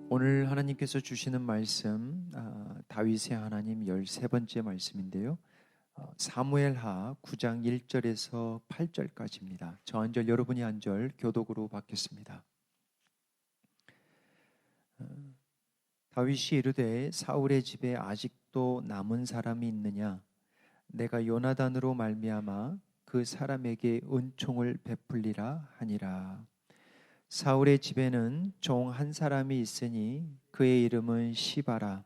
오늘 하나님께서 주시는 말씀 다윗의 하나님 13번째 말씀인데요. 사무엘하 9장 1절에서 8절까지입니다. 저 한 절 여러분이 한 절 교독으로 받겠습니다. 다윗이 이르되 사울의 집에 아직도 남은 사람이 있느냐? 내가 요나단으로 말미암아 그 사람에게 은총을 베풀리라 하니라. 사울의 집에는 종 한 사람이 있으니 그의 이름은 시바라.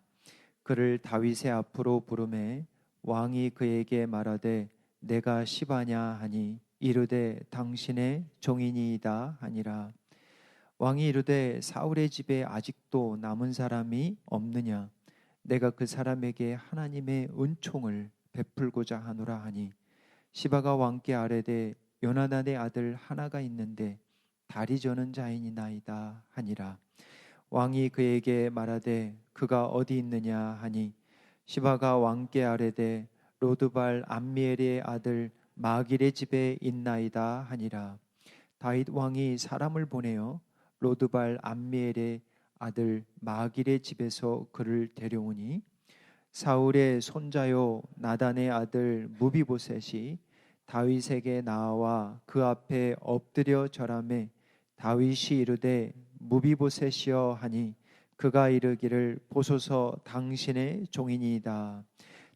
그를 다윗의 앞으로 부르매 왕이 그에게 말하되 내가 시바냐 하니 이르되 당신의 종이니이다 하니라. 왕이 이르되 사울의 집에 아직도 남은 사람이 없느냐? 내가 그 사람에게 하나님의 은총을 베풀고자 하노라 하니 시바가 왕께 아뢰되 요나단의 아들 하나가 있는데 다리 저는 자인이나이다 하니라. 왕이 그에게 말하되 그가 어디 있느냐 하니 시바가 왕께 아뢰되 로드발 암미엘의 아들 마길의 집에 있나이다 하니라. 다윗 왕이 사람을 보내어 로드발 암미엘의 아들 마길의 집에서 그를 데려오니 사울의 손자요 나단의 아들 무비보셋이 다윗에게 나와 그 앞에 엎드려 절하매 다윗이 이르되 무비보셋이여 하니 그가 이르기를 보소서 당신의 종이니이다.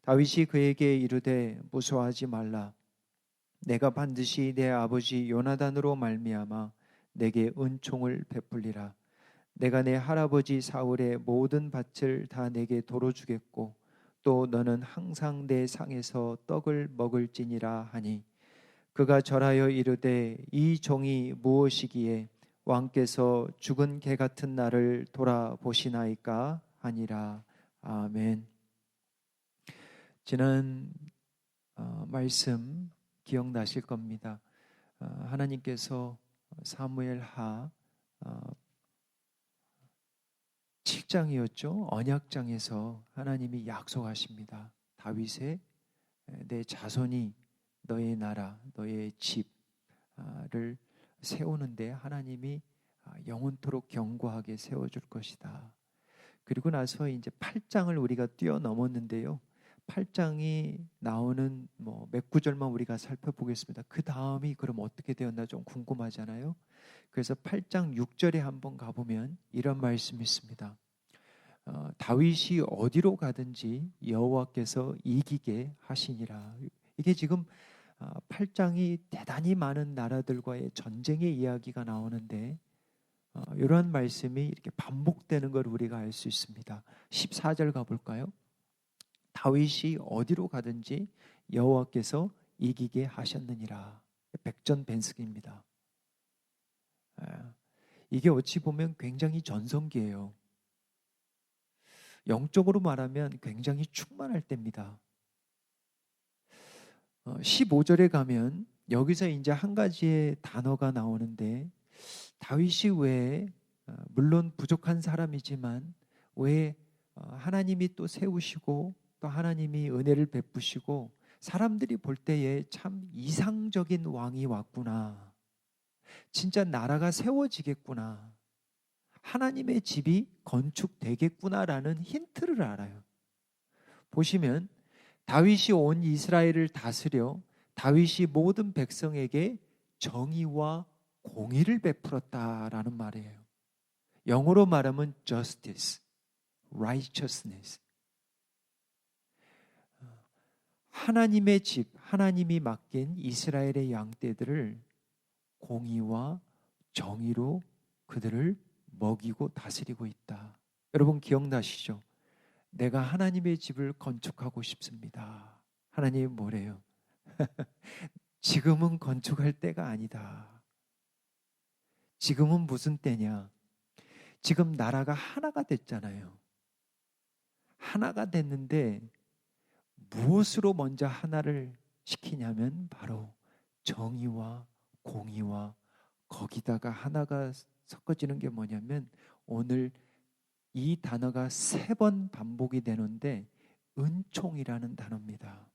다윗이 그에게 이르되 무서워하지 말라. 내가 반드시 내 아버지 요나단으로 말미암아 내게 은총을 베풀리라. 내가 내 할아버지 사울의 모든 밭을 다 내게 도로 주겠고 또 너는 항상 내 상에서 떡을 먹을지니라 하니 그가 절하여 이르되 이 종이 무엇이기에 왕께서 죽은 개 같은 나를 돌아보시나이까 하니라. 아멘. 지난 말씀 기억나실 겁니다. 하나님께서 사무엘하 7장이었죠. 언약장에서 하나님이 약속하십니다. 다윗의 내 자손이 너의 나라, 너의 집을 세우는데 하나님이 영원토록 견고하게 세워줄 것이다. 그리고 나서 이제 8장을 우리가 뛰어넘었는데요. 8장이 나오는 몇 구절만 우리가 살펴보겠습니다. 그 다음이 그럼 어떻게 되었나 좀 궁금하잖아요. 그래서 8장 6절에 한번 가보면 이런 말씀이 있습니다. 다윗이 어디로 가든지 여호와께서 이기게 하시니라. 이게 지금 8장이 대단히 많은 나라들과의 전쟁의 이야기가 나오는데 이러한 말씀이 이렇게 반복되는 걸 우리가 알 수 있습니다. 14절 가볼까요? 다윗이 어디로 가든지 여호와께서 이기게 하셨느니라. 백전백승입니다. 이게 어찌 보면 굉장히 전성기예요. 영적으로 말하면 굉장히 충만할 때입니다. 15절에 가면 여기서 이제 한 가지의 단어가 나오는데 다윗이 왜 물론 부족한 사람이지만 왜 하나님이 또 세우시고 또 하나님이 은혜를 베푸시고 사람들이 볼 때에 참 이상적인 왕이 왔구나. 진짜 나라가 세워지겠구나. 하나님의 집이 건축되겠구나라는 힌트를 알아요. 보시면 다윗이 온 이스라엘을 다스려 다윗이 모든 백성에게 정의와 공의를 베풀었다라는 말이에요. 영어로 말하면 justice, righteousness. 하나님의 집, 하나님이 맡긴 이스라엘의 양떼들을 공의와 정의로 그들을 먹이고 다스리고 있다. 여러분 기억나시죠? 내가 하나님의 집을 건축하고 싶습니다. 하나님이 뭐래요? 지금은 건축할 때가 아니다. 지금은 무슨 때냐? 지금 나라가 하나가 됐잖아요. 하나가 됐는데 무엇으로 먼저 하나를 시키냐면 바로 정의와 공의와 거기다가 하나가 섞어지는 게 뭐냐면 오늘 이 단어가 3번 반복이 되는데 은총이라는 단어입니다.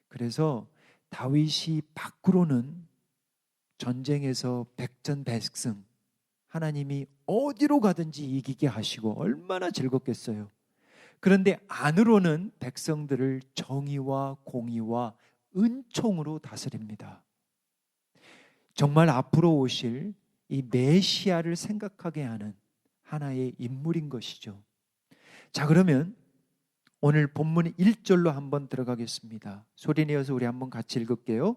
그래서 다윗이 밖으로는 전쟁에서 백전백승 하나님이 어디로 가든지 이기게 하시고 얼마나 즐겁겠어요. 그런데 안으로는 백성들을 정의와 공의와 은총으로 다스립니다. 정말 앞으로 오실 이 메시아를 생각하게 하는 하나의 인물인 것이죠. 자, 그러면 오늘 본문 1절로 한번 들어가겠습니다. 소리내어서 우리 한번 같이 읽을게요.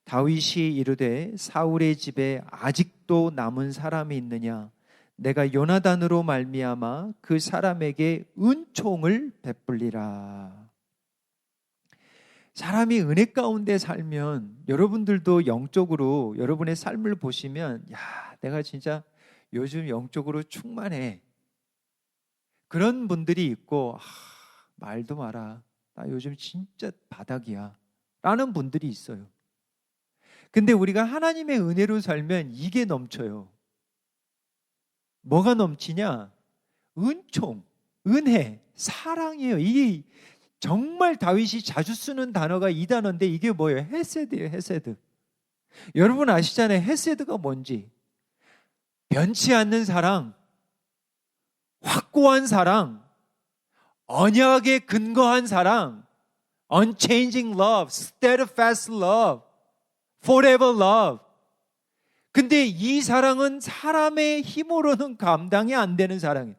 다윗이 이르되 사울의 집에 아직도 남은 사람이 있느냐? 내가 요나단으로 말미암아 그 사람에게 은총을 베풀리라. 사람이 은혜 가운데 살면 여러분들도 영적으로 여러분의 삶을 보시면 야, 내가 진짜 요즘 영적으로 충만해. 그런 분들이 있고 말도 마라. 나 요즘 진짜 바닥이야. 라는 분들이 있어요. 근데 우리가 하나님의 은혜로 살면 이게 넘쳐요. 뭐가 넘치냐? 은총, 은혜, 사랑이에요. 이게 정말 다윗이 자주 쓰는 단어가 이 단어인데 이게 뭐예요? 헤세드예요, 헤세드. 여러분 아시잖아요. 헤세드가 뭔지. 변치 않는 사랑, 확고한 사랑, 언약에 근거한 사랑, unchanging love, steadfast love, forever love. 근데 이 사랑은 사람의 힘으로는 감당이 안 되는 사랑이에요.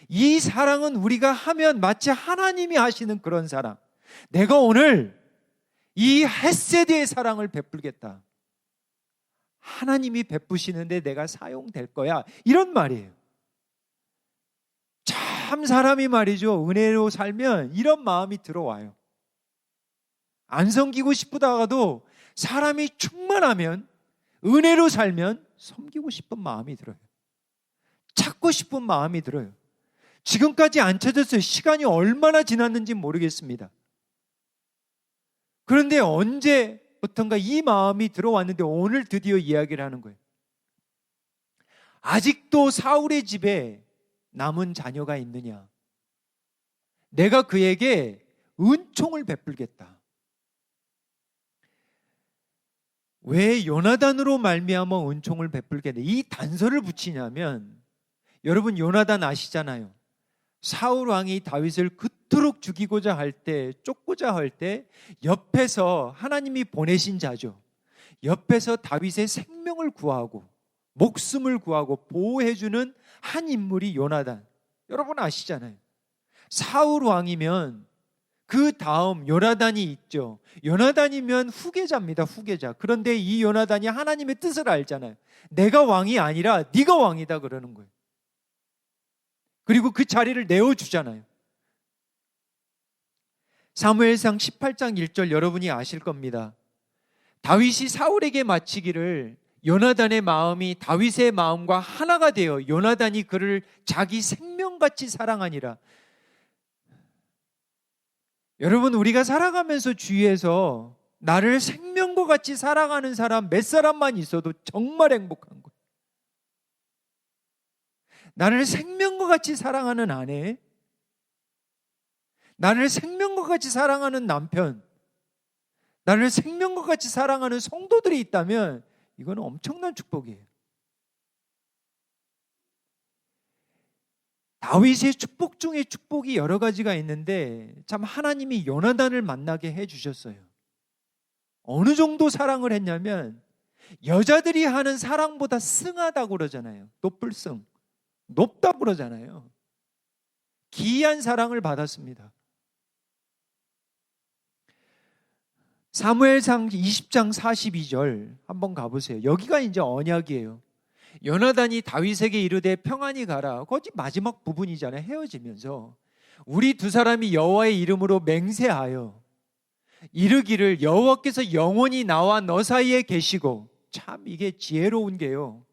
이 사랑은 우리가 하면 마치 하나님이 하시는 그런 사랑. 내가 오늘 이 헤세드의 사랑을 베풀겠다. 하나님이 베푸시는데 내가 사용될 거야. 이런 말이에요. 참 사람이 말이죠. 은혜로 살면 이런 마음이 들어와요. 안 섬기고 싶다가도 사람이 충만하면 은혜로 살면 섬기고 싶은 마음이 들어요. 찾고 싶은 마음이 들어요. 지금까지 안 찾았어요. 시간이 얼마나 지났는지 모르겠습니다. 그런데 언제부턴가 이 마음이 들어왔는데 오늘 드디어 이야기를 하는 거예요. 아직도 사울의 집에 남은 자녀가 있느냐? 내가 그에게 은총을 베풀겠다. 왜 요나단으로 말미암아 은총을 베풀겠다? 이 단서를 붙이냐면 여러분 요나단 아시잖아요. 사울 왕이 다윗을 그토록 죽이고자 할 때, 쫓고자 할 때 옆에서 하나님이 보내신 자죠. 옆에서 다윗의 생명을 구하고 목숨을 구하고 보호해주는 한 인물이 요나단. 여러분 아시잖아요. 사울 왕이면 그 다음 요나단이 있죠. 요나단이면 후계자입니다. 후계자. 그런데 이 요나단이 하나님의 뜻을 알잖아요. 내가 왕이 아니라 네가 왕이다 그러는 거예요. 그리고 그 자리를 내어주잖아요. 사무엘상 18장 1절 여러분이 아실 겁니다. 다윗이 사울에게 마치기를 요나단의 마음이 다윗의 마음과 하나가 되어 요나단이 그를 자기 생명같이 사랑하니라. 여러분 우리가 살아가면서 주위에서 나를 생명과 같이 사랑하는 사람 몇 사람만 있어도 정말 행복한 거예요. 나를 생명과 같이 사랑하는 아내, 나를 생명과 같이 사랑하는 남편, 나를 생명과 같이 사랑하는 성도들이 있다면 이건 엄청난 축복이에요. 다윗의 축복 중에 축복이 여러 가지가 있는데 참 하나님이 요나단을 만나게 해주셨어요. 어느 정도 사랑을 했냐면 여자들이 하는 사랑보다 승하다고 그러잖아요. 높을승, 높다고 그러잖아요. 기이한 사랑을 받았습니다. 사무엘상 20장 42절 한번 가보세요. 여기가 이제 언약이에요. 요나단이 다윗에게 이르되 평안히 가라. 거기 마지막 부분이잖아요. 헤어지면서 우리 두 사람이 여호와의 이름으로 맹세하여 이르기를 여호와께서 영원히 나와 너 사이에 계시고. 참 이게 지혜로운 게요.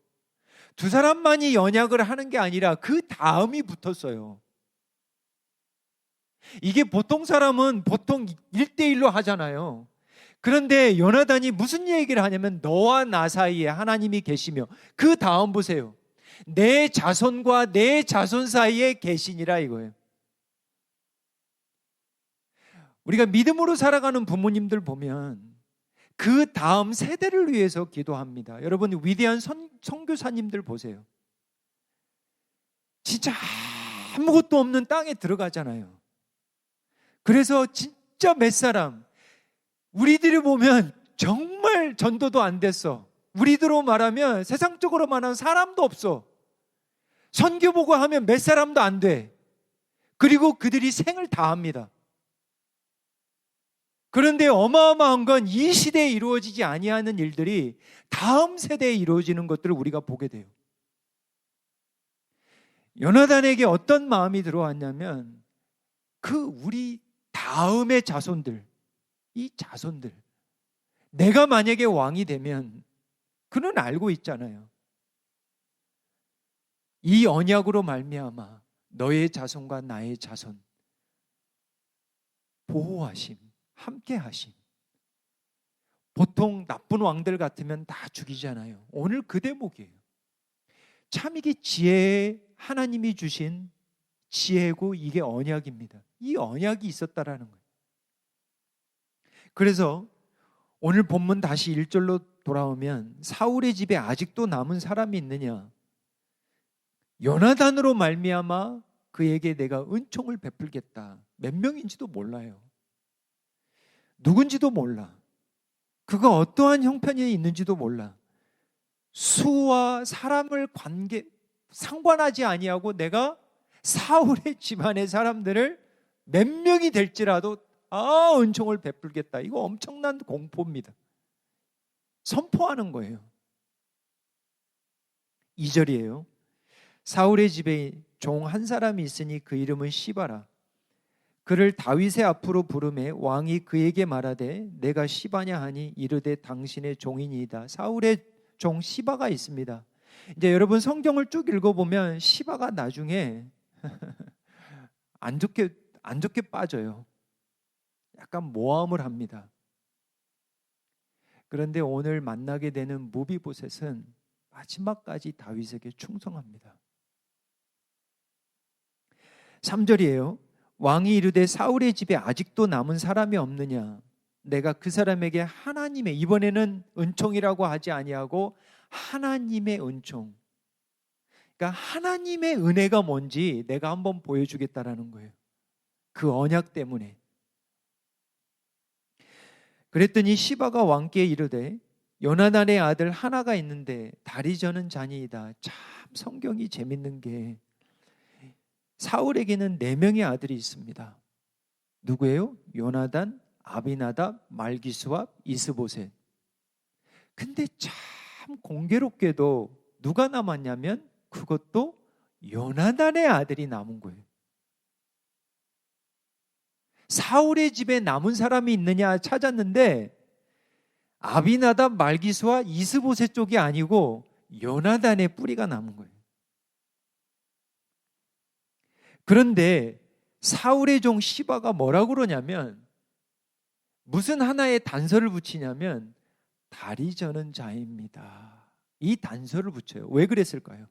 두 사람만이 언약을 하는 게 아니라 그 다음이 붙었어요. 이게 보통 사람은 보통 1대1로 하잖아요. 그런데 요나단이 무슨 얘기를 하냐면 너와 나 사이에 하나님이 계시며 그 다음 보세요. 내 자손과 내 자손 사이에 계시니라 이거예요. 우리가 믿음으로 살아가는 부모님들 보면 그 다음 세대를 위해서 기도합니다. 여러분 위대한 선교사님들 보세요. 진짜 아무것도 없는 땅에 들어가잖아요. 그래서 진짜 몇 사람, 우리들이 보면 정말 전도도 안 됐어. 우리들로 말하면, 세상적으로 말하면 사람도 없어. 선교 보고 하면 몇 사람도 안 돼. 그리고 그들이 생을 다합니다. 그런데 어마어마한 건 이 시대에 이루어지지 아니하는 일들이 다음 세대에 이루어지는 것들을 우리가 보게 돼요. 요나단에게 어떤 마음이 들어왔냐면, 우리 다음의 자손들, 이 자손들, 내가 만약에 왕이 되면, 그는 알고 있잖아요. 이 언약으로 말미암아 너의 자손과 나의 자손 보호하심, 함께하심. 보통 나쁜 왕들 같으면 다 죽이잖아요. 오늘 그 대목이에요. 참 이게 지혜에 하나님이 주신 지혜고, 이게 언약입니다. 이 언약이 있었다라는 거예요. 그래서 오늘 본문 다시 1절로 돌아오면, 사울의 집에 아직도 남은 사람이 있느냐? 요나단으로 말미암아 그에게 내가 은총을 베풀겠다. 몇 명인지도 몰라요. 누군지도 몰라. 그가 어떠한 형편이 있는지도 몰라. 수와 사람을 상관하지 아니하고 내가 사울의 집안의 사람들을 몇 명이 될지라도 은총을 베풀겠다. 이거 엄청난 공포입니다. 선포하는 거예요. 2절이에요. 사울의 집에 종 한 사람이 있으니 그 이름은 시바라. 그를 다윗의 앞으로 부르매 왕이 그에게 말하되 내가 시바냐 하니 이르되 당신의 종이니이다. 사울의 종 시바가 있습니다. 이제 여러분 성경을 쭉 읽어보면 시바가 나중에 안 좋게 빠져요. 약간 모함을 합니다. 그런데 오늘 만나게 되는 무비보셋은 마지막까지 다윗에게 충성합니다. 3절이에요. 왕이 이르되 사울의 집에 아직도 남은 사람이 없느냐? 내가 그 사람에게 하나님의, 이번에는 은총이라고 하지 아니하고 하나님의 은총, 그러니까 하나님의 은혜가 뭔지 내가 한번 보여주겠다라는 거예요. 그 언약 때문에. 그랬더니 시바가 왕께 이르되 요나단의 아들 하나가 있는데 다리 저는 자니이다. 참 성경이 재밌는 게, 사울에게는 4명의 아들이 있습니다. 누구예요? 요나단, 아비나답, 말기수와 이스보셋. 근데 참 공교롭게도 누가 남았냐면 그것도 요나단의 아들이 남은 거예요. 사울의 집에 남은 사람이 있느냐 찾았는데 아비나답, 말기수와 이스보셋 쪽이 아니고 요나단의 뿌리가 남은 거예요. 그런데 사울의 종 시바가 뭐라고 그러냐면, 무슨 하나의 단서를 붙이냐면 다리 저는 자입니다. 이 단서를 붙여요. 왜 그랬을까요?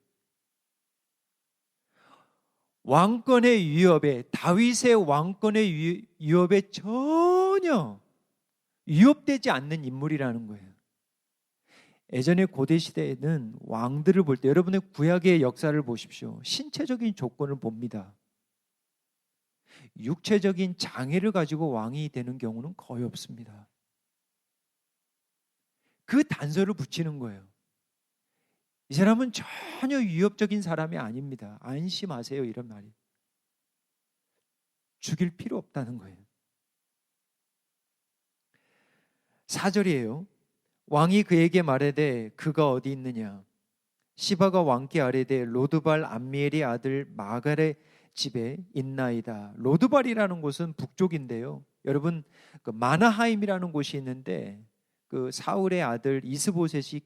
왕권의 위협에, 다윗의 왕권의 위협에 전혀 위협되지 않는 인물이라는 거예요. 예전에 고대 시대에는 왕들을 볼 때, 여러분의 구약의 역사를 보십시오. 신체적인 조건을 봅니다. 육체적인 장애를 가지고 왕이 되는 경우는 거의 없습니다. 그 단서를 붙이는 거예요. 이 사람은 전혀 위협적인 사람이 아닙니다. 안심하세요, 이런 말이. 죽일 필요 없다는 거예요. 4절이에요. 왕이 그에게 말하되 그가 어디 있느냐? 시바가 왕께 아뢰되 로드발 암미엘의 아들 마갈의 집에 있나이다. 로드발이라는 곳은 북쪽인데요. 여러분, 그 마나하임이라는 곳이 있는데 그 사울의 아들 이스보셋이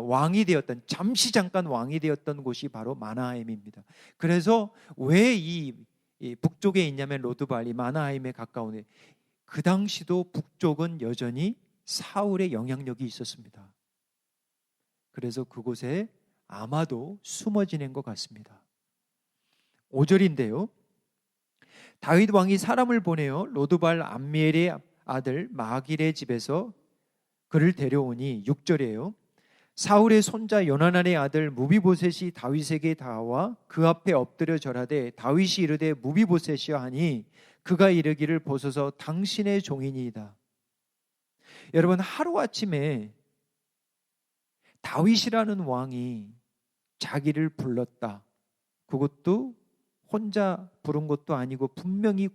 왕이 되었던, 잠시 잠깐 왕이 되었던 곳이 바로 마나하임입니다. 그래서 왜 이 북쪽에 있냐면 로드발이 마나하임에 가까우네. 그 당시도 북쪽은 여전히 사울의 영향력이 있었습니다. 그래서 그곳에 아마도 숨어 지낸 것 같습니다. 5절인데요. 다윗 왕이 사람을 보내어 로드발 암미엘의 아들 마길의 집에서 그를 데려오니, 6절이에요. 사울의 손자 요나단의 아들 무비보셋이 다윗에게 다와 그 앞에 엎드려 절하되 다윗이 이르되 무비보셋이여 하니 그가 이르기를 보소서 당신의 종이니이다. 여러분, 하루아침에 다윗이라는 왕이 자기를 불렀다. 그것도 혼자 부른 것도 아니고 분명히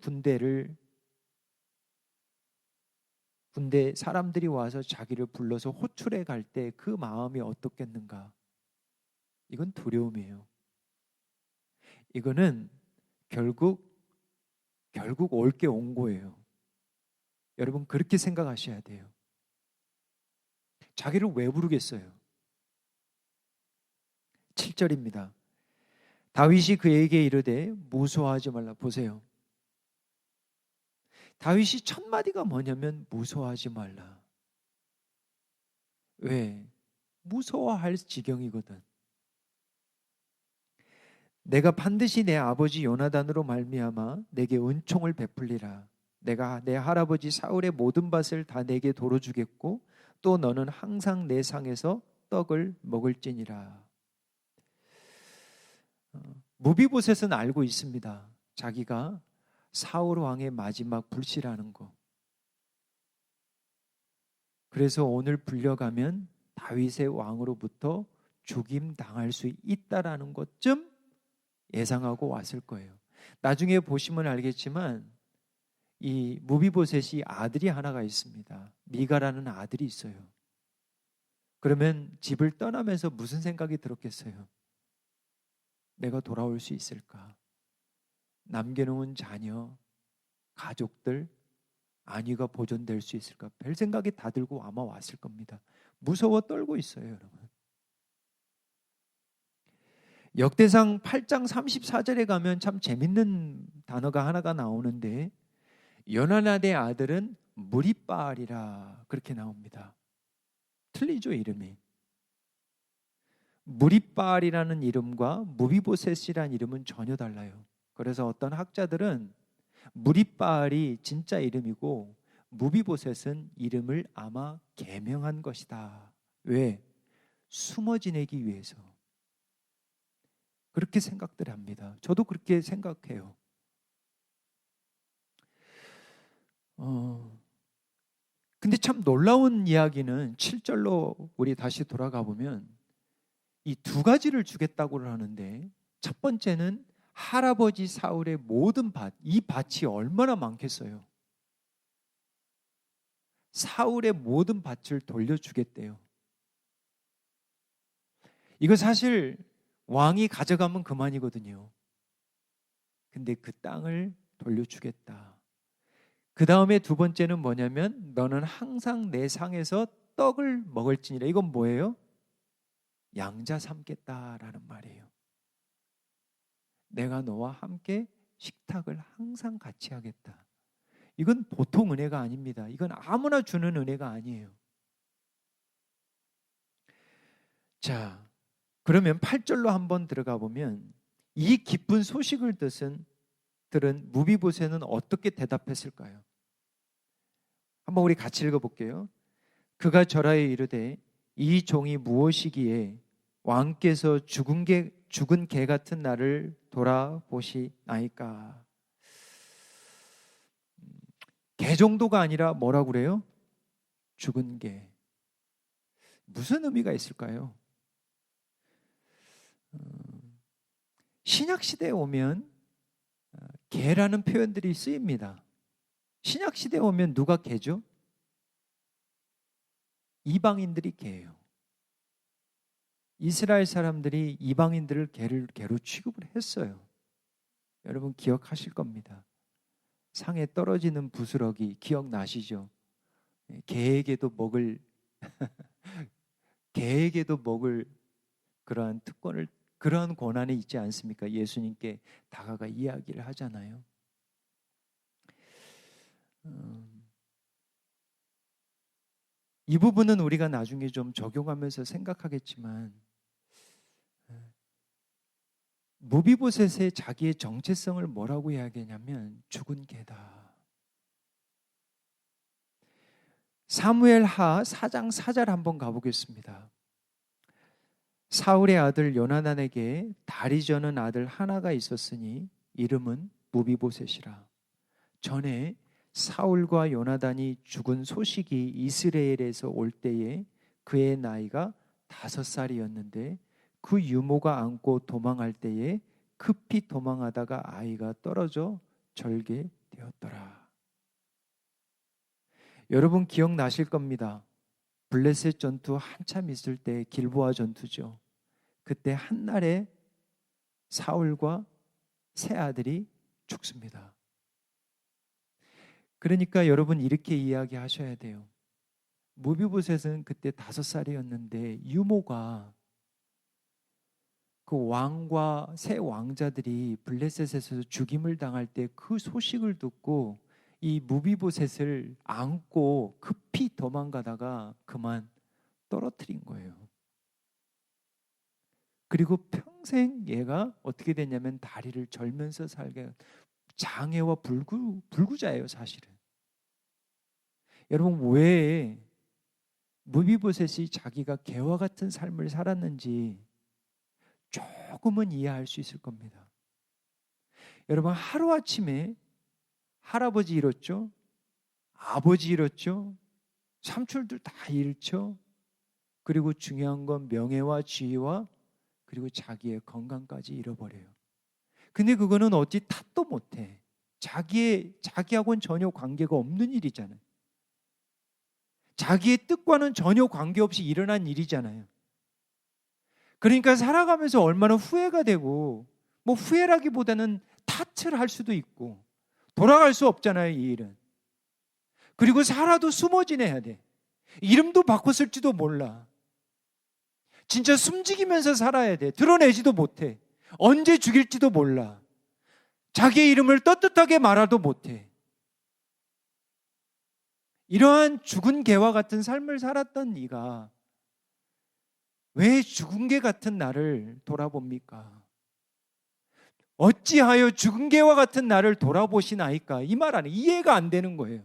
군대 사람들이 와서 자기를 불러서 호출해 갈 때 그 마음이 어떻겠는가? 이건 두려움이에요. 이거는 결국 올 게 온 거예요. 여러분, 그렇게 생각하셔야 돼요. 자기를 왜 부르겠어요? 7절입니다. 다윗이 그에게 이르되 무서워하지 말라. 보세요. 다윗이 첫 마디가 뭐냐면 무서워하지 말라. 왜? 무서워할 지경이거든. 내가 반드시 내 아버지 요나단으로 말미암아 내게 은총을 베풀리라. 내가 내 할아버지 사울의 모든 밭을 다 내게 도로 주겠고 또 너는 항상 내 상에서 떡을 먹을지니라. 무비보셋은 알고 있습니다. 자기가 사울 왕의 마지막 불씨라는 거. 그래서 오늘 불려가면 다윗의 왕으로부터 죽임 당할 수 있다라는 것쯤 예상하고 왔을 거예요. 나중에 보시면 알겠지만 이 무비보셋이 아들이 하나가 있습니다. 미가라는 아들이 있어요. 그러면 집을 떠나면서 무슨 생각이 들었겠어요? 내가 돌아올 수 있을까? 남겨놓은 자녀, 가족들, 안위가 보존될 수 있을까? 별 생각이 다 들고 아마 왔을 겁니다. 무서워 떨고 있어요, 여러분. 역대상 8장 34절에 가면 참 재밌는 단어가 하나가 나오는데 요나단의 아들은 무리바알이라 그렇게 나옵니다. 틀리죠, 이름이. 무리바알이라는 이름과 무비보셋이라는 이름은 전혀 달라요. 그래서 어떤 학자들은 무리바알이 진짜 이름이고 무비보셋은 이름을 아마 개명한 것이다. 왜? 숨어 지내기 위해서. 그렇게 생각들 합니다. 저도 그렇게 생각해요. 근데 참 놀라운 이야기는 7절로 우리 다시 돌아가 보면 이 두 가지를 주겠다고 하는데 첫 번째는 할아버지 사울의 모든 밭, 이 밭이 얼마나 많겠어요. 사울의 모든 밭을 돌려주겠대요. 이거 사실 왕이 가져가면 그만이거든요. 근데 그 땅을 돌려주겠다. 그 다음에 두 번째는 뭐냐면 너는 항상 내 상에서 떡을 먹을지니라. 이건 뭐예요? 양자 삼겠다라는 말이에요. 내가 너와 함께 식탁을 항상 같이 하겠다. 이건 보통 은혜가 아닙니다. 이건 아무나 주는 은혜가 아니에요. 자, 그러면 8절로 한번 들어가 보면 이 기쁜 소식을 들은 무비보셋은 어떻게 대답했을까요? 한번 우리 같이 읽어볼게요. 그가 절하여 이르되 이 종이 무엇이기에 왕께서 죽은 개 같은 나를 돌아보시나이까. 개 정도가 아니라 뭐라고 그래요? 죽은 개. 무슨 의미가 있을까요? 신약시대에 오면 개라는 표현들이 쓰입니다. 신약시대에 오면 누가 개죠? 이방인들이 개예요. 이스라엘 사람들이 이방인들을 개로 취급을 했어요. 여러분 기억하실 겁니다. 상에 떨어지는 부스러기 기억나시죠? 개에게도 먹을 개에게도 먹을 그러한 특권을, 그러한 권한이 있지 않습니까? 예수님께 다가가 이야기를 하잖아요. 이 부분은 우리가 나중에 좀 적용하면서 생각하겠지만 무비보셋의 자기의 정체성을 뭐라고 이야기하냐면 죽은 개다. 사무엘하 4장 4절 한번 가보겠습니다. 사울의 아들 요나단에게 다리 저는 아들 하나가 있었으니 이름은 무비보셋이라. 전에 사울과 요나단이 죽은 소식이 이스라엘에서 올 때에 그의 나이가 5살이었는데 그 유모가 안고 도망할 때에 급히 도망하다가 아이가 떨어져 절개되었더라. 여러분 기억나실 겁니다. 블레셋 전투 한참 있을 때 길보아 전투죠. 그때 한날에 사울과 세 아들이 죽습니다. 그러니까 여러분 이렇게 이야기하셔야 돼요. 무비보셋은 그때 5살이었는데 유모가 그 왕과 세 왕자들이 블레셋에서 죽임을 당할 때 그 소식을 듣고 이 무비보셋을 안고 급히 도망가다가 그만 떨어뜨린 거예요. 그리고 평생 얘가 어떻게 됐냐면 다리를 절면서 살게, 장애와 불구자예요 사실은. 여러분 왜 무비보셋이 자기가 개와 같은 삶을 살았는지 조금은 이해할 수 있을 겁니다. 여러분 하루아침에 할아버지 잃었죠, 아버지 잃었죠, 삼촌들 다 잃죠. 그리고 중요한 건 명예와 지위와 그리고 자기의 건강까지 잃어버려요. 근데 그거는 어찌 탓도 못해. 자기하고는 전혀 관계가 없는 일이잖아요. 자기의 뜻과는 전혀 관계없이 일어난 일이잖아요. 그러니까 살아가면서 얼마나 후회가 되고, 뭐 후회라기보다는 탓을 할 수도 있고, 돌아갈 수 없잖아요 이 일은. 그리고 살아도 숨어 지내야 돼. 이름도 바꿨을지도 몰라. 진짜 숨지기면서 살아야 돼. 드러내지도 못해. 언제 죽일지도 몰라. 자기의 이름을 떳떳하게 말하도 못해. 이러한 죽은 개와 같은 삶을 살았던 네가 왜 죽은 개 같은 나를 돌아봅니까? 어찌하여 죽은 개와 같은 나를 돌아보시나이까? 이 말 안에 이해가 안 되는 거예요.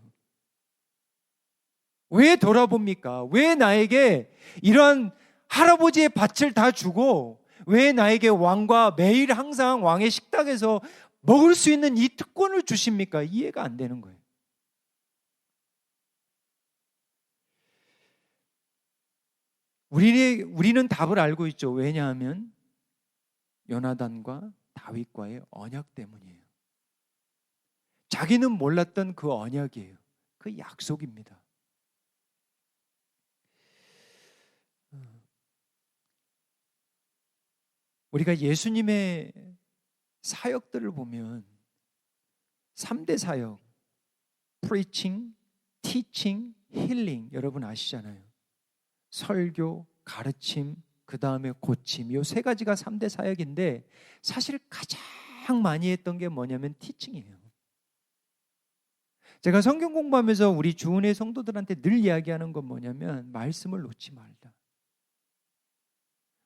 왜 돌아봅니까? 왜 나에게 이러한 할아버지의 밭을 다 주고 왜 나에게 왕과 매일 항상 왕의 식탁에서 먹을 수 있는 이 특권을 주십니까? 이해가 안 되는 거예요. 우리는 답을 알고 있죠. 왜냐하면 요나단과 다윗과의 언약 때문이에요. 자기는 몰랐던 그 언약이에요. 그 약속입니다. 우리가 예수님의 사역들을 보면 3대 사역, preaching, teaching, healing 여러분 아시잖아요. 설교, 가르침, 그 다음에 고침, 이 세 가지가 3대 사역인데 사실 가장 많이 했던 게 뭐냐면 티칭이에요. 제가 성경 공부하면서 우리 주은혜 성도들한테 늘 이야기하는 건 뭐냐면 말씀을 놓지 말라.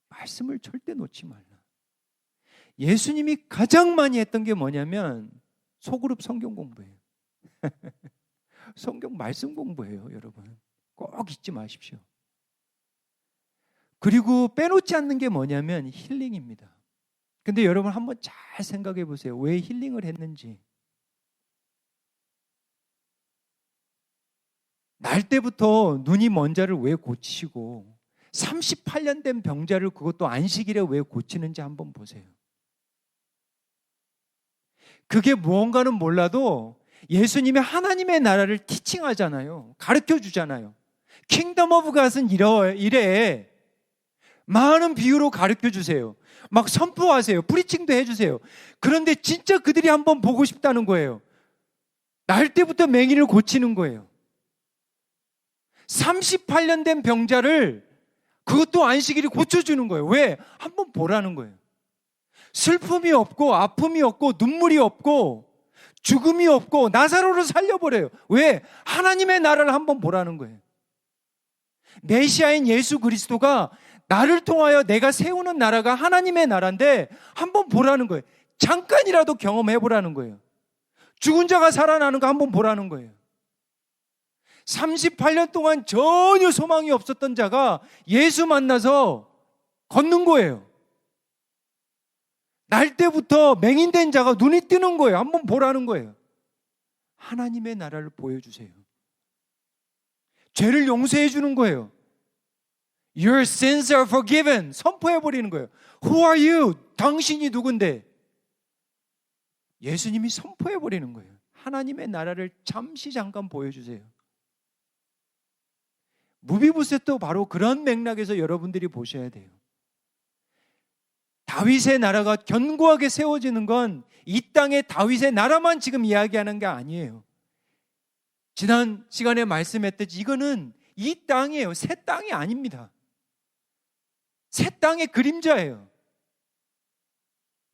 말씀을 절대 놓지 말라. 예수님이 가장 많이 했던 게 뭐냐면 소그룹 성경 공부예요. 성경 말씀 공부예요, 여러분. 꼭 잊지 마십시오. 그리고 빼놓지 않는 게 뭐냐면 힐링입니다. 근데 여러분 한번 잘 생각해 보세요. 왜 힐링을 했는지. 날 때부터 눈이 먼 자를 왜 고치시고 38년 된 병자를 그것도 안식일에 왜 고치는지 한번 보세요. 그게 무언가는 몰라도 예수님이 하나님의 나라를 티칭하잖아요. 가르쳐 주잖아요. 킹덤 오브 갓은 이래. 많은 비유로 가르쳐 주세요. 막 선포하세요. 프리칭도 해주세요. 그런데 진짜 그들이 한번 보고 싶다는 거예요. 날 때부터 맹인을 고치는 거예요. 38년 된 병자를 그것도 안식일이 고쳐주는 거예요. 왜? 한번 보라는 거예요. 슬픔이 없고 아픔이 없고 눈물이 없고 죽음이 없고 나사로를 살려버려요. 왜? 하나님의 나라를 한번 보라는 거예요. 메시아인 예수 그리스도가 나를 통하여 내가 세우는 나라가 하나님의 나라인데 한번 보라는 거예요. 잠깐이라도 경험해보라는 거예요. 죽은 자가 살아나는 거 한번 보라는 거예요. 38년 동안 전혀 소망이 없었던 자가 예수 만나서 걷는 거예요. 날 때부터 맹인된 자가 눈이 뜨는 거예요. 한번 보라는 거예요. 하나님의 나라를 보여주세요. 죄를 용서해 주는 거예요. Your sins are forgiven. 선포해 버리는 거예요. Who are you? 당신이 누군데? 예수님이 선포해 버리는 거예요. 하나님의 나라를 잠깐 보여주세요. 무비보셋도 바로 그런 맥락에서 여러분들이 보셔야 돼요. 다윗의 나라가 견고하게 세워지는 건 이 땅의 다윗의 나라만 지금 이야기하는 게 아니에요. 지난 시간에 말씀했듯이 이거는 이 땅이에요. 새 땅이 아닙니다. 새 땅의 그림자예요.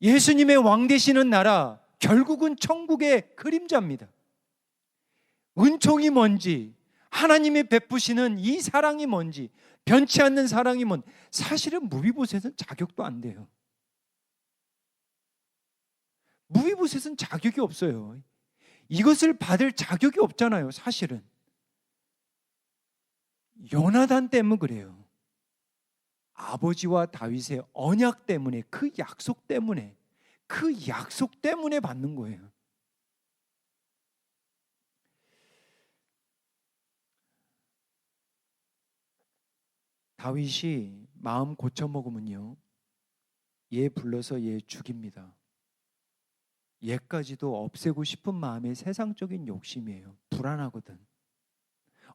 예수님의 왕 되시는 나라, 결국은 천국의 그림자입니다. 은총이 뭔지, 하나님이 베푸시는 이 사랑이 뭔지, 변치 않는 사랑이 뭔지, 사실은 무비보셋은 자격도 안 돼요. 무비보셋은 자격이 없어요. 이것을 받을 자격이 없잖아요, 사실은. 요나단 때문에 그래요. 아버지와 다윗의 언약 때문에, 그 약속 때문에 받는 거예요. 다윗이 마음 고쳐먹으면요, 얘 불러서 얘 죽입니다. 얘까지도 없애고 싶은 마음의 세상적인 욕심이에요. 불안하거든.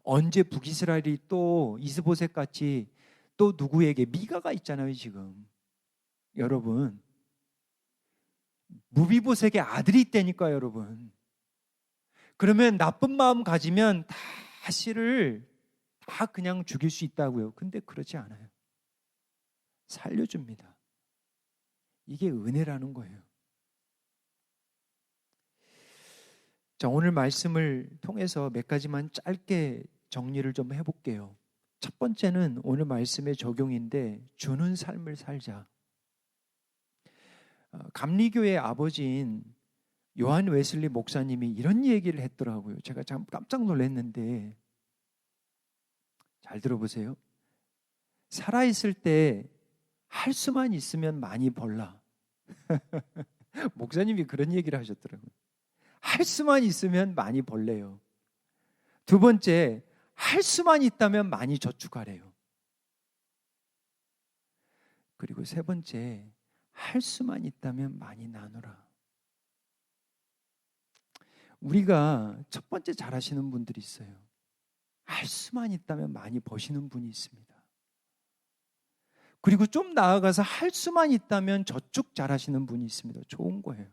언제 북이스라엘이 또 이스보셋 같이 또 누구에게, 미가가 있잖아요 지금. 여러분, 무비보셋의 아들이 있다니까요 여러분. 그러면 나쁜 마음 가지면 다시를 다 그냥 죽일 수 있다고요. 근데 그렇지 않아요. 살려줍니다. 이게 은혜라는 거예요. 자, 오늘 말씀을 통해서 몇 가지만 짧게 정리를 좀 해볼게요. 첫 번째는 오늘 말씀의 적용인데, 주는 삶을 살자. 감리교의 아버지인 요한 웨슬리 목사님이 이런 얘기를 했더라고요. 제가 참 깜짝 놀랐는데, 잘 들어보세요. 살아있을 때 할 수만 있으면 많이 벌라. 목사님이 그런 얘기를 하셨더라고요. 할 수만 있으면 많이 벌래요. 두 번째, 할 수만 있다면 많이 저축하래요. 그리고 세 번째, 할 수만 있다면 많이 나누라. 우리가 첫 번째 잘하시는 분들이 있어요. 할 수만 있다면 많이 버시는 분이 있습니다. 그리고 좀 나아가서 할 수만 있다면 저축 잘하시는 분이 있습니다. 좋은 거예요.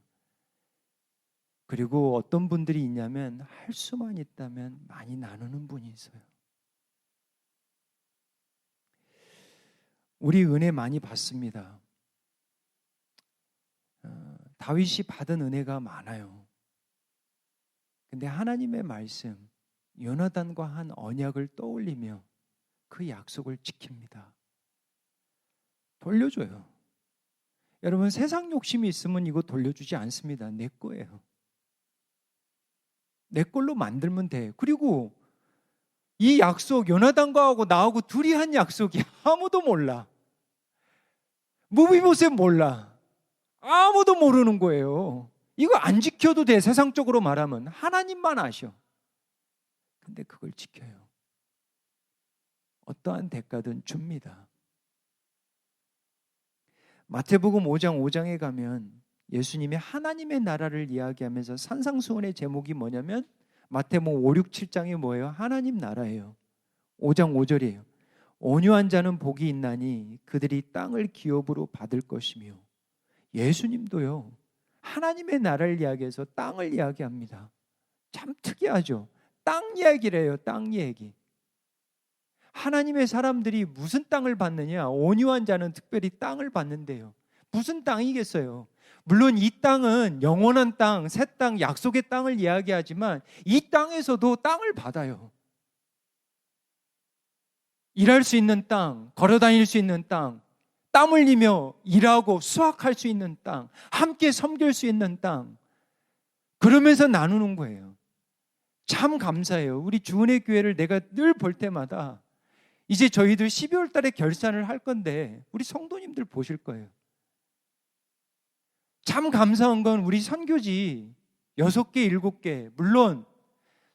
그리고 어떤 분들이 있냐면 할 수만 있다면 많이 나누는 분이 있어요. 우리 은혜 많이 받습니다. 다윗이 받은 은혜가 많아요. 근데 하나님의 말씀, 요나단과 한 언약을 떠올리며 그 약속을 지킵니다. 돌려줘요. 여러분, 세상 욕심이 있으면 이거 돌려주지 않습니다. 내 거예요. 내 걸로 만들면 돼. 그리고 이 약속, 요나단과 하고 나하고 둘이 한 약속이 아무도 몰라. 무비보셋 몰라. 아무도 모르는 거예요. 이거 안 지켜도 돼. 세상적으로 말하면 하나님만 아셔. 근데 그걸 지켜요. 어떠한 대가든 줍니다. 마태복음 5장 5장에 가면 예수님이 하나님의 나라를 이야기하면서 산상수훈의 제목이 뭐냐면 마태복음 5, 6, 7장이 뭐예요? 하나님 나라예요. 5장 5절이에요. 온유한 자는 복이 있나니 그들이 땅을 기업으로 받을 것이며. 예수님도요, 하나님의 나라를 이야기해서 땅을 이야기합니다. 참 특이하죠. 땅 이야기를 해요. 땅 이야기. 하나님의 사람들이 무슨 땅을 받느냐? 온유한 자는 특별히 땅을 받는데요. 무슨 땅이겠어요? 물론 이 땅은 영원한 땅, 새 땅, 약속의 땅을 이야기하지만 이 땅에서도 땅을 받아요. 일할 수 있는 땅, 걸어 다닐 수 있는 땅, 땀 흘리며 일하고 수확할 수 있는 땅, 함께 섬길 수 있는 땅. 그러면서 나누는 거예요. 참 감사해요. 우리 주은혜 교회를 내가 늘 볼 때마다 이제 저희들 12월 달에 결산을 할 건데 우리 성도님들 보실 거예요. 참 감사한 건 우리 선교지 6개, 7개, 물론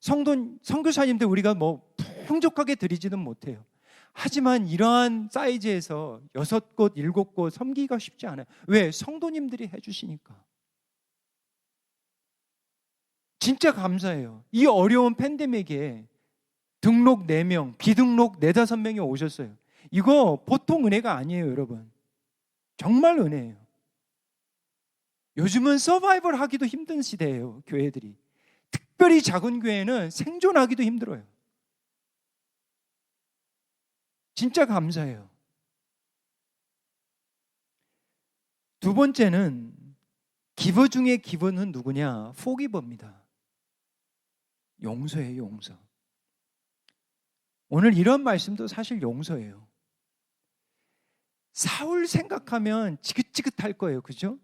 선교사님들 우리가 뭐 풍족하게 드리지는 못해요. 하지만 이러한 사이즈에서 6곳, 7곳 섬기기가 쉽지 않아요. 왜? 성도님들이 해주시니까. 진짜 감사해요. 이 어려운 팬데믹에 등록 4명, 비등록 4, 5명이 오셨어요. 이거 보통 은혜가 아니에요, 여러분. 정말 은혜예요. 요즘은 서바이벌 하기도 힘든 시대예요, 교회들이. 특별히 작은 교회는 생존하기도 힘들어요. 진짜 감사해요. 두 번째는 기버 중에 기버는 누구냐? 포기버입니다. 용서예요, 용서. 오늘 이런 말씀도 사실 용서예요. 사울 생각하면 지긋지긋할 거예요, 그죠?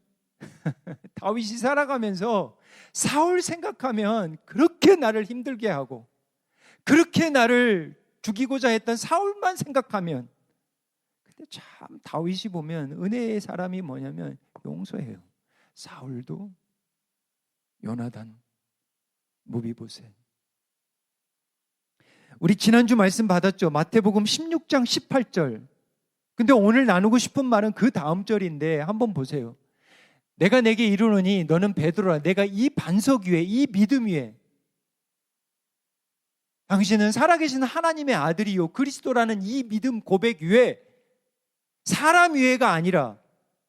다윗이 살아가면서 사울 생각하면 그렇게 나를 힘들게 하고 그렇게 나를 죽이고자 했던 사울만 생각하면, 근데 참 다윗이 보면 은혜의 사람이 뭐냐면 용서해요. 사울도, 요나단, 무비보셋. 우리 지난주 말씀 받았죠? 마태복음 16장 18절. 근데 오늘 나누고 싶은 말은 그 다음 절인데 한번 보세요. 내가 내게 이르노니 너는 베드로라. 내가 이 반석 위에, 이 믿음 위에, 당신은 살아계신 하나님의 아들이요 그리스도라는 이 믿음 고백 위에, 사람 위에가 아니라,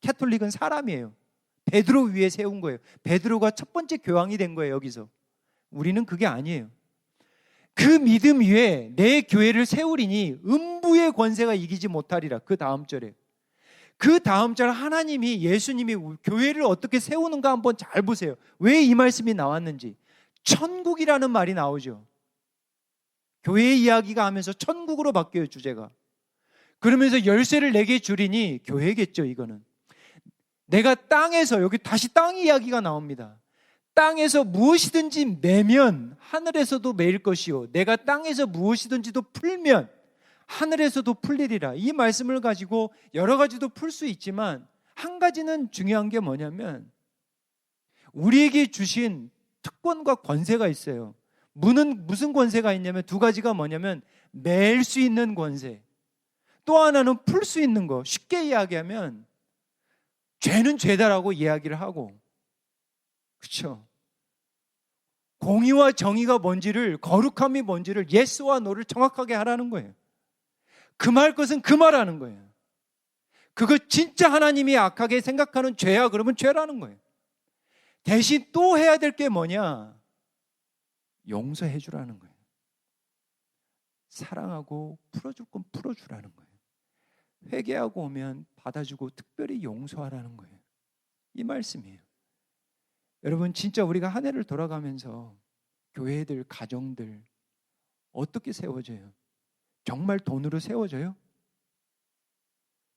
캐톨릭은 사람이에요. 베드로 위에 세운 거예요. 베드로가 첫 번째 교황이 된 거예요, 여기서. 우리는 그게 아니에요. 그 믿음 위에 내 교회를 세우리니 음부의 권세가 이기지 못하리라. 그 다음 절에. 그 다음 절 하나님이, 예수님이 교회를 어떻게 세우는가 한번 잘 보세요. 왜 이 말씀이 나왔는지. 천국이라는 말이 나오죠. 교회 이야기가 하면서 천국으로 바뀌어요, 주제가. 그러면서 열쇠를 내게 주리니, 교회겠죠, 이거는. 내가 땅에서, 여기 다시 땅 이야기가 나옵니다. 땅에서 무엇이든지 매면 하늘에서도 매일 것이요 내가 땅에서 무엇이든지도 풀면 하늘에서도 풀리리라. 이 말씀을 가지고 여러 가지도 풀 수 있지만 한 가지는 중요한 게 뭐냐면 우리에게 주신 특권과 권세가 있어요. 무슨 권세가 있냐면 두 가지가 뭐냐면 맬 수 있는 권세, 또 하나는 풀 수 있는 거. 쉽게 이야기하면 죄는 죄다라고 이야기를 하고, 그렇죠? 공의와 정의가 뭔지를, 거룩함이 뭔지를, 예스와 노를 정확하게 하라는 거예요. 금할 것은 금하라는 거예요. 그거 진짜 하나님이 악하게 생각하는 죄야 그러면 죄라는 거예요. 대신 또 해야 될 게 뭐냐? 용서해 주라는 거예요. 사랑하고 풀어줄 건 풀어주라는 거예요. 회개하고 오면 받아주고 특별히 용서하라는 거예요. 이 말씀이에요. 여러분, 진짜 우리가 한 해를 돌아가면서 교회들, 가정들 어떻게 세워져요? 정말 돈으로 세워져요?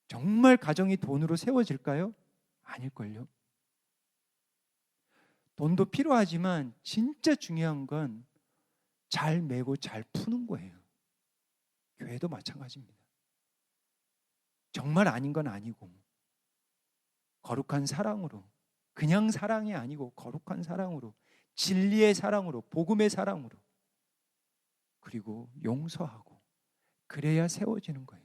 정말 가정이 돈으로 세워질까요? 아닐걸요. 돈도 필요하지만 진짜 중요한 건 잘 메고 잘 푸는 거예요. 교회도 마찬가지입니다. 정말 아닌 건 아니고 거룩한 사랑으로, 그냥 사랑이 아니고 거룩한 사랑으로, 진리의 사랑으로, 복음의 사랑으로, 그리고 용서하고, 그래야 세워지는 거예요.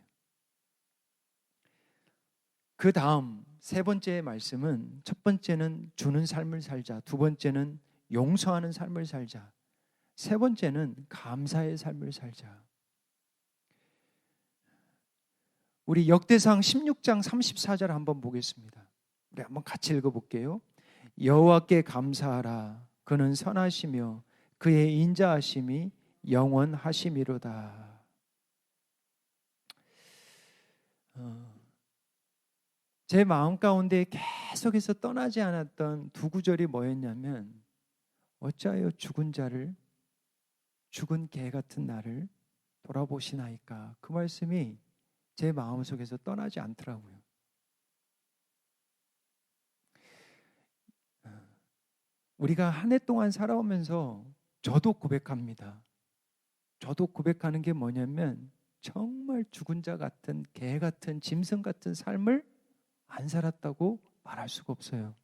그 다음 세 번째 말씀은, 첫 번째는 주는 삶을 살자, 두 번째는 용서하는 삶을 살자, 세 번째는 감사의 삶을 살자. 우리 역대상 16장 34절 한번 보겠습니다. 우리 한번 같이 읽어볼게요. 여호와께 감사하라. 그는 선하시며 그의 인자하심이 영원하심이로다. 제 마음 가운데 계속해서 떠나지 않았던 두 구절이 뭐였냐면, 어찌하여 죽은 자를, 죽은 개 같은 나를 돌아보시나이까. 그 말씀이 제 마음속에서 떠나지 않더라고요. 우리가 한 해 동안 살아오면서 저도 고백합니다. 저도 고백하는 게 뭐냐면 정말 죽은 자 같은, 개 같은, 짐승 같은 삶을 안 살았다고 말할 수가 없어요.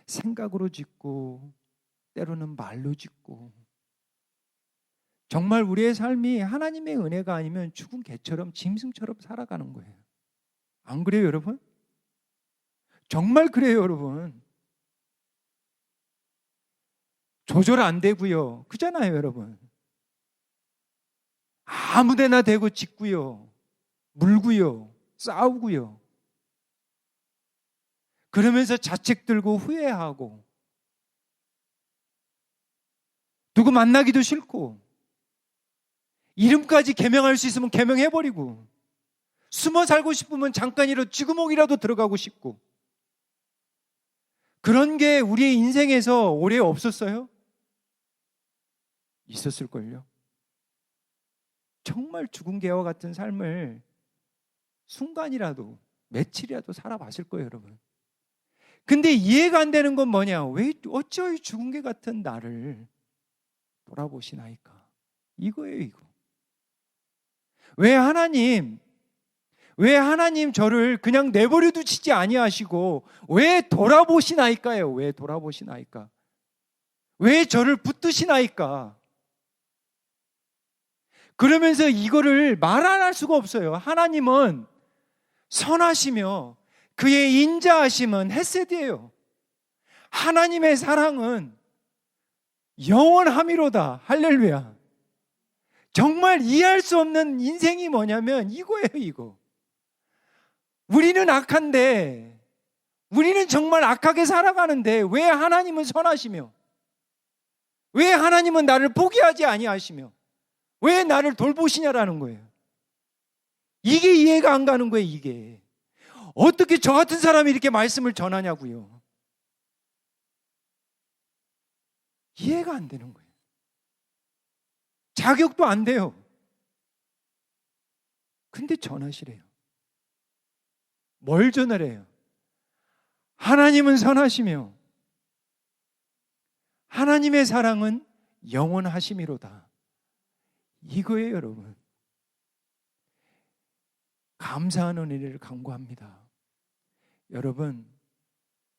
생각으로 짓고 때로는 말로 짓고, 정말 우리의 삶이 하나님의 은혜가 아니면 죽은 개처럼, 짐승처럼 살아가는 거예요. 안 그래요, 여러분? 정말 그래요, 여러분. 조절 안 되고요. 그잖아요, 여러분. 아무데나 대고 짓고요. 물고요. 싸우고요. 그러면서 자책 들고 후회하고, 누구 만나기도 싫고, 이름까지 개명할 수 있으면 개명해버리고, 숨어 살고 싶으면 잠깐이라도 쥐구멍이라도 들어가고 싶고, 그런 게 우리의 인생에서 오래 없었어요? 있었을걸요. 정말 죽은 개와 같은 삶을 순간이라도, 며칠이라도 살아봤을 거예요, 여러분. 근데 이해가 안 되는 건 뭐냐? 어찌 죽은 개 같은 나를 돌아보시나이까? 이거예요, 이거. 왜 하나님 저를 그냥 내버려 두시지 아니하시고 왜 돌아보시나이까요? 왜 돌아보시나이까? 왜 저를 붙드시나이까? 그러면서 이거를 말 안 할 수가 없어요. 하나님은 선하시며 그의 인자하심은 헤세드예요. 하나님의 사랑은 영원함이로다. 할렐루야. 정말 이해할 수 없는 인생이 뭐냐면 이거예요, 이거. 우리는 악한데, 우리는 정말 악하게 살아가는데 왜 하나님은 선하시며, 왜 하나님은 나를 포기하지 아니하시며, 왜 나를 돌보시냐라는 거예요. 이게 이해가 안 가는 거예요, 이게. 어떻게 저 같은 사람이 이렇게 말씀을 전하냐고요. 이해가 안 되는 거예요. 자격도 안 돼요. 근데 전하시래요. 뭘 전하래요? 하나님은 선하시며 하나님의 사랑은 영원하심이로다. 이거예요, 여러분. 감사한 은혜를 간구합니다. 여러분,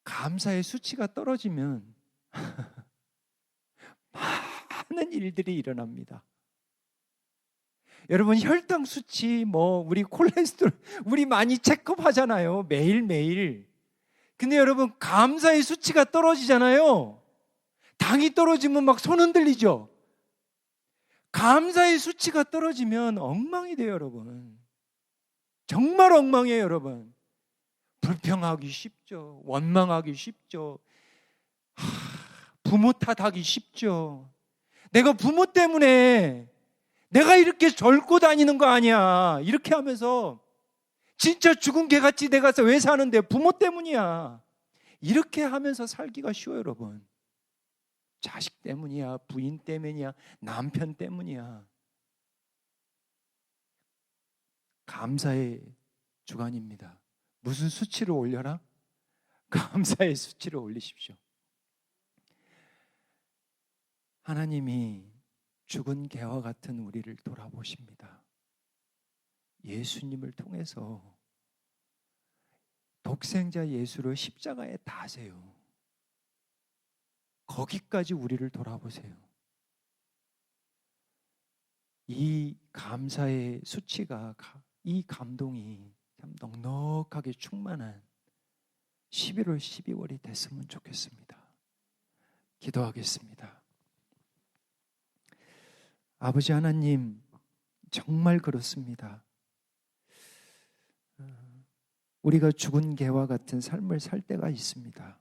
감사의 수치가 떨어지면 많은 일들이 일어납니다. 여러분, 혈당 수치, 우리 콜레스테롤, 우리 많이 체크업 하잖아요. 매일매일. 근데 여러분, 감사의 수치가 떨어지잖아요. 당이 떨어지면 막 손 흔들리죠. 감사의 수치가 떨어지면 엉망이 돼요, 여러분. 정말 엉망이에요, 여러분. 불평하기 쉽죠. 원망하기 쉽죠. 부모 탓하기 쉽죠. 내가 부모 때문에 내가 이렇게 절고 다니는 거 아니야. 이렇게 하면서 진짜 죽은 개같이 내가 왜 사는데 부모 때문이야. 이렇게 하면서 살기가 쉬워요, 여러분. 자식 때문이야, 부인 때문이야, 남편 때문이야. 감사의 주간입니다. 무슨 수치를 올려라? 감사의 수치를 올리십시오. 하나님이 죽은 개와 같은 우리를 돌아보십니다. 예수님을 통해서 독생자 예수를 십자가에 다세요. 거기까지 우리를 돌아보세요. 이 감사의 수치가, 이 감동이 참 넉넉하게 충만한 11월, 12월이 됐으면 좋겠습니다. 기도하겠습니다. 아버지 하나님, 정말 그렇습니다. 우리가 죽은 개와 같은 삶을 살 때가 있습니다.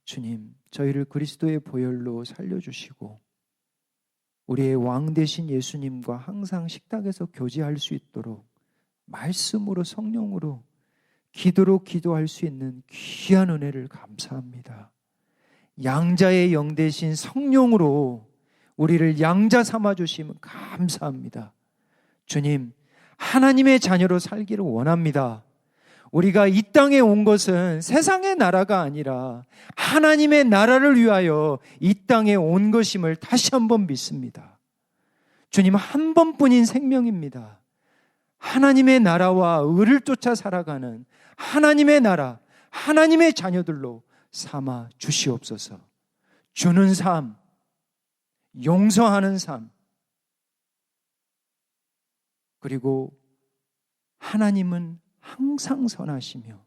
주님, 저희를 그리스도의 보혈로 살려주시고 우리의 왕 되신 예수님과 항상 식탁에서 교제할 수 있도록 말씀으로, 성령으로, 기도로 기도할 수 있는 귀한 은혜를 감사합니다. 양자의 영 되신 성령으로 우리를 양자 삼아주시면 감사합니다. 주님, 하나님의 자녀로 살기를 원합니다. 우리가 이 땅에 온 것은 세상의 나라가 아니라 하나님의 나라를 위하여 이 땅에 온 것임을 다시 한번 믿습니다. 주님 한 번뿐인 생명입니다. 하나님의 나라와 의를 쫓아 살아가는 하나님의 나라, 하나님의 자녀들로 삼아 주시옵소서. 주는 삶, 용서하는 삶, 그리고 하나님은 항상 선하시며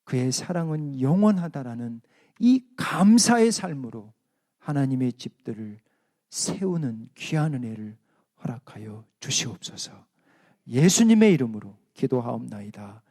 그의 사랑은 영원하다라는 이 감사의 삶으로 하나님의 집들을 세우는 귀한 은혜를 허락하여 주시옵소서. 예수님의 이름으로 기도하옵나이다.